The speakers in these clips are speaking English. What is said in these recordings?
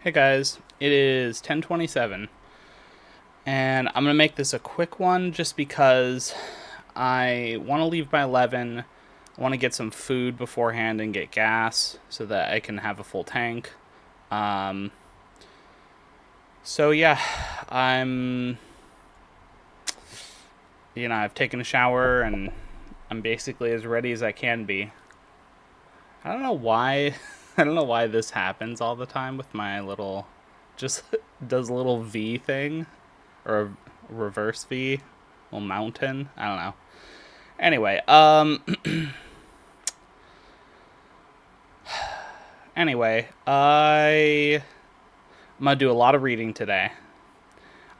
Hey guys, it is 10:27 and I'm going to make this a quick one just because I want to leave by 11. I want to get some food beforehand and get gas so that I can have a full tank. Um so yeah, I'm I've taken a shower and I'm basically as ready as I can be. I don't know why I don't know why this happens all the time with my little just does a little V thing or a reverse V, little mountain. I don't know. Anyway, I'm gonna do a lot of reading today.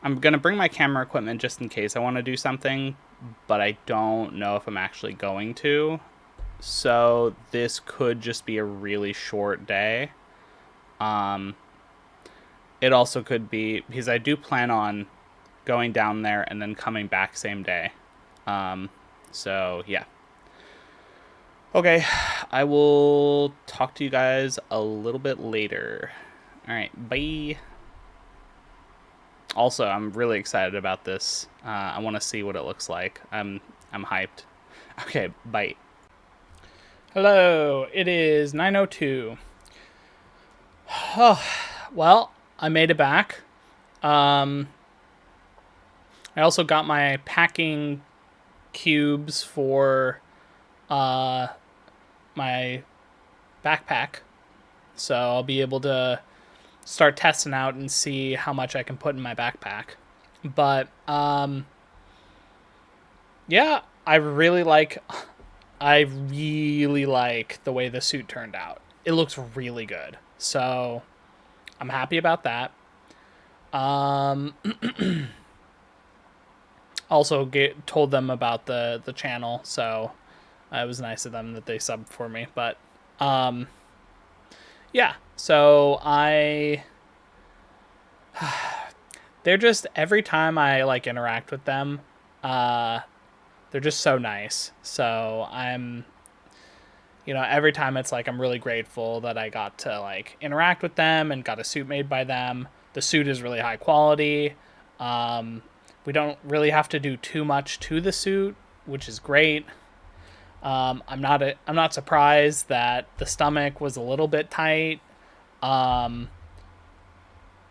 I'm gonna bring my camera equipment just in case I want to do something, but I don't know if I'm actually going to. So this could just be a really short day. Um, it also could be because I do plan on going down there and then coming back same day. Um, so yeah. Okay, I will talk to you guys a little bit later. All right, bye. Also, I'm really excited about this. I want to see what it looks like. I'm hyped. Okay, bye. Hello, it is 9:02. Oh, well, I made it back. Um, I also got my packing cubes for uh my backpack, so I'll be able to start testing out and see how much I can put in my backpack. But yeah, I really like the way the suit turned out. It looks really good. So, I'm happy about that. Um Also told them about the channel, so it was nice of them that they subbed for me, but um yeah. So, I they're just every time I like interact with them, uh they're just so nice. So every time it's like I'm really grateful that I got to like interact with them and got a suit made by them. The suit is really high quality. Um, we don't really have to do too much to the suit, which is great. I'm not surprised that the stomach was a little bit tight. Um,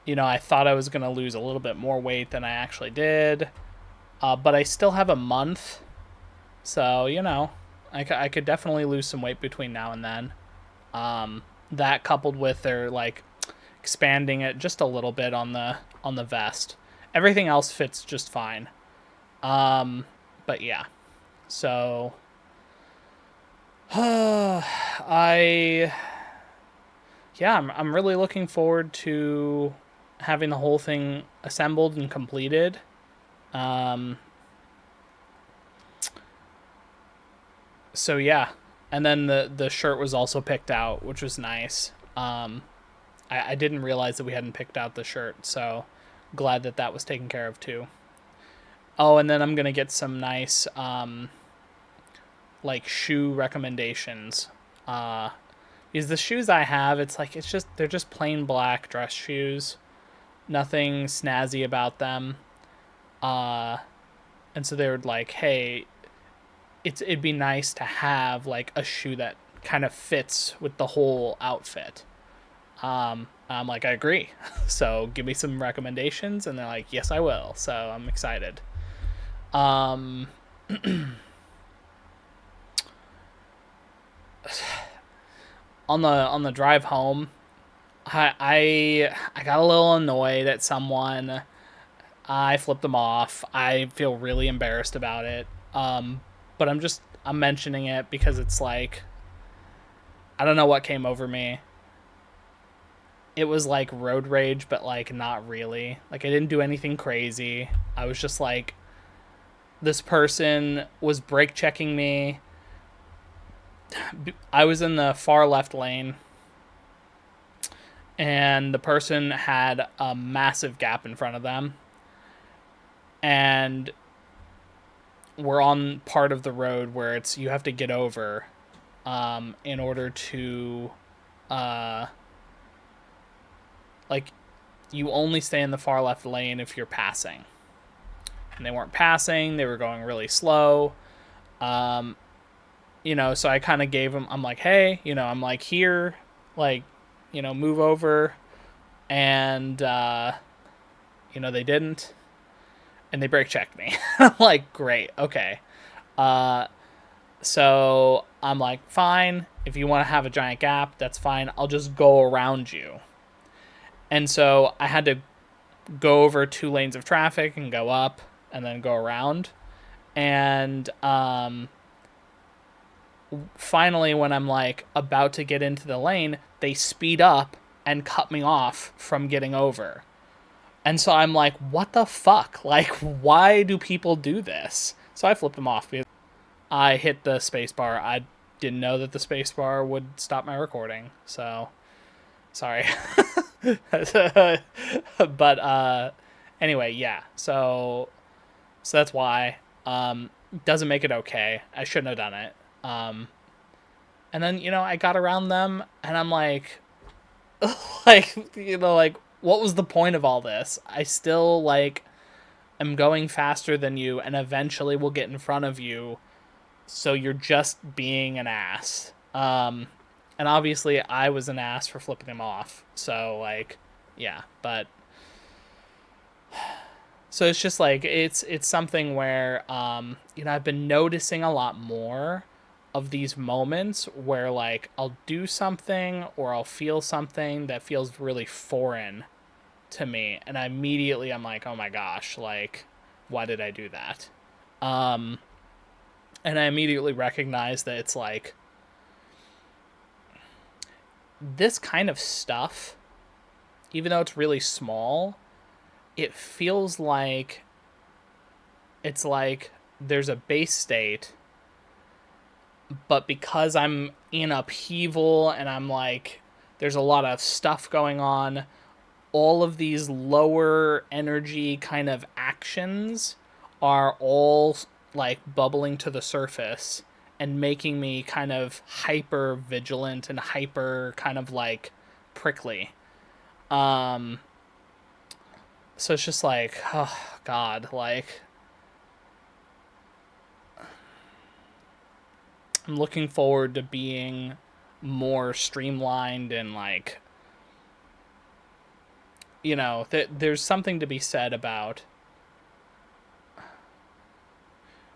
I thought I was gonna lose a little bit more weight than I actually did, but I still have a month, so I could definitely lose some weight between now and then. That coupled with their like expanding it just a little bit on the vest, everything else fits just fine. But yeah, so I I'm really looking forward to having the whole thing assembled and completed. Um, so yeah, and then the shirt was also picked out, which was nice. I didn't realize that we hadn't picked out the shirt, so glad that that was taken care of too. Oh, and then I'm gonna get some nice like shoe recommendations. Because the shoes I have, they're just plain black dress shoes, nothing snazzy about them. Uh, and so they were like, hey, it'd be nice to have like a shoe that kind of fits with the whole outfit. I'm like, I agree. So give me some recommendations, and they're like, yes, I will. So I'm excited. Um, on the drive home, I got a little annoyed at someone. I flipped them off. I feel really embarrassed about it. But I'm mentioning it because it's like I don't know what came over me. It was like road rage, but like not really. Like I didn't do anything crazy. I was just like this person was brake checking me. I was in the far left lane, and the person had a massive gap in front of them, and we're on part of the road where it's you have to get over in order to uh, like, you only stay in the far left lane if you're passing. And they weren't passing, they were going really slow. Um, so I kind of gave them, I'm like, hey, I'm like, here, like, move over. And, they didn't. And they brake checked me. I'm like, great, okay. So I'm like, fine. If you want to have a giant gap, that's fine. I'll just go around you. And so I had to go over 2 lanes of traffic and go up and then go around. And finally, when I'm like about to get into the lane, they speed up and cut me off from getting over. And so I'm like, what the fuck? Like, why do people do this? So I flipped them off because I hit the spacebar. I didn't know that the spacebar would stop my recording. So, sorry. But anyway, yeah. So that's why. Doesn't make it okay. I shouldn't have done it. And then, I got around them and I'm like, like, what was the point of all this? I still, like, am going faster than you and eventually will get in front of you. So you're just being an ass. And obviously I was an ass for flipping them off. So, like, yeah, but so it's just like it's something where I've been noticing a lot more of these moments where, like, I'll do something or I'll feel something that feels really foreign to me, and I'm like, oh my gosh, like, why did I do that? And I immediately recognize that it's like this kind of stuff, even though it's really small, it feels like it's like there's a base state, but because I'm in upheaval and I'm like, there's a lot of stuff going on, all of these lower energy kind of actions are all like bubbling to the surface and making me kind of hyper vigilant and hyper kind of like prickly. So it's just like, oh God, like, I'm looking forward to being more streamlined and, like, there's something to be said about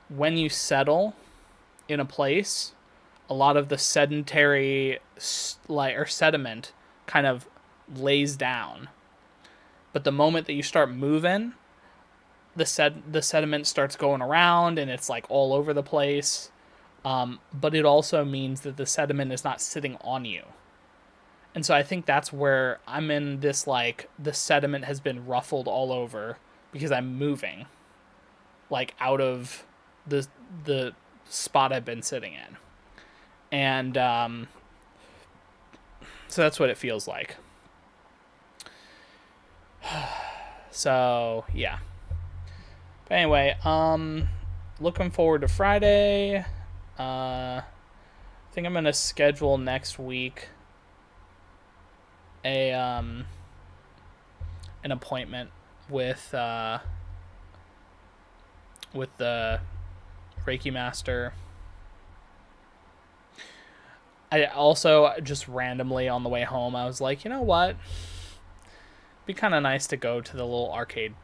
when you settle in a place, a lot of the sedentary or sediment kind of lays down. But the moment that you start moving, the sediment starts going around and it's like all over the place. But it also means that the sediment is not sitting on you. And so I think that's where I'm in this, like, the sediment has been ruffled all over because I'm moving, like, out of the spot I've been sitting in. And so that's what it feels like. So, yeah. But anyway, looking forward to Friday. I think I'm going to schedule next week an appointment with the Reiki master. I also just randomly on the way home, I was like, you know what? It'd be kind of nice to go to the little arcade,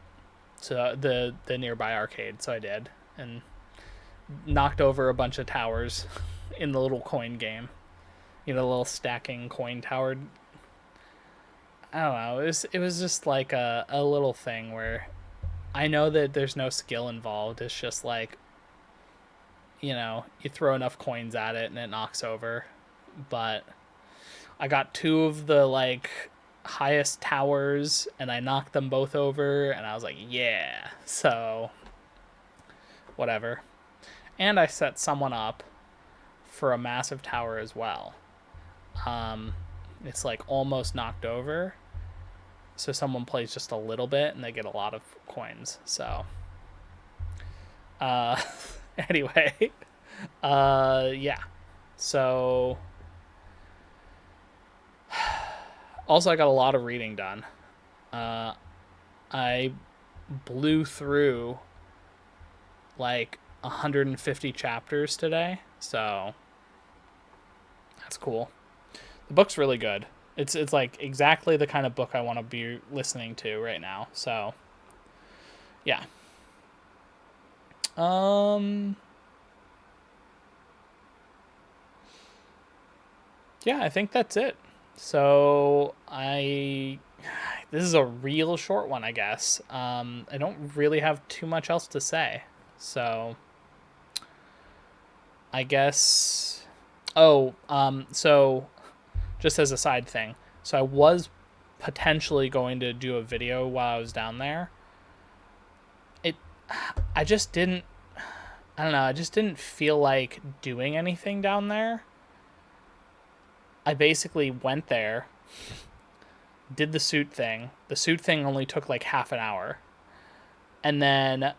to the nearby arcade. So I did, and knocked over a bunch of towers in the little coin game. The little stacking coin tower. I don't know. It was just like a little thing where I know that there's no skill involved. It's just like, you throw enough coins at it and it knocks over. But I got 2 of the, like, highest towers and I knocked them both over and I was like, yeah. So whatever. And I set someone up for a massive tower as well. It's like almost knocked over. So someone plays just a little bit and they get a lot of coins. So anyway, yeah. So Also, I got a lot of reading done. Uh, I blew through like 150 chapters today, so that's cool. The book's really good. It's like exactly the kind of book I want to be listening to right now. So, yeah. Um yeah, I think that's it. So, I this is a real short one, I guess. I don't really have too much else to say. So, I guess so just as a side thing. So I was potentially going to do a video while I was down there. It I just didn't I don't know, I just didn't feel like doing anything down there. I basically went there, did the suit thing. The suit thing only took like half an hour, and then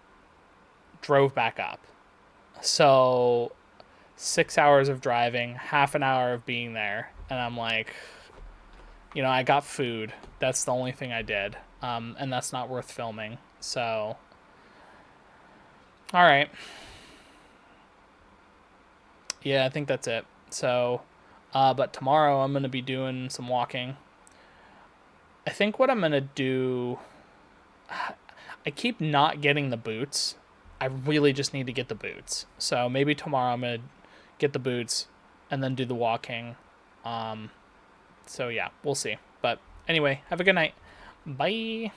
drove back up. So 6 hours of driving, half an hour of being there, and I'm like, I got food. That's the only thing I did, and that's not worth filming. So, all right, yeah, I think that's it. So, but tomorrow I'm gonna be doing some walking. I think what I'm gonna do, I keep not getting the boots. I really just need to get the boots. So maybe tomorrow I'm gonna get the boots and then do the walking. So yeah, we'll see. But anyway, have a good night. Bye.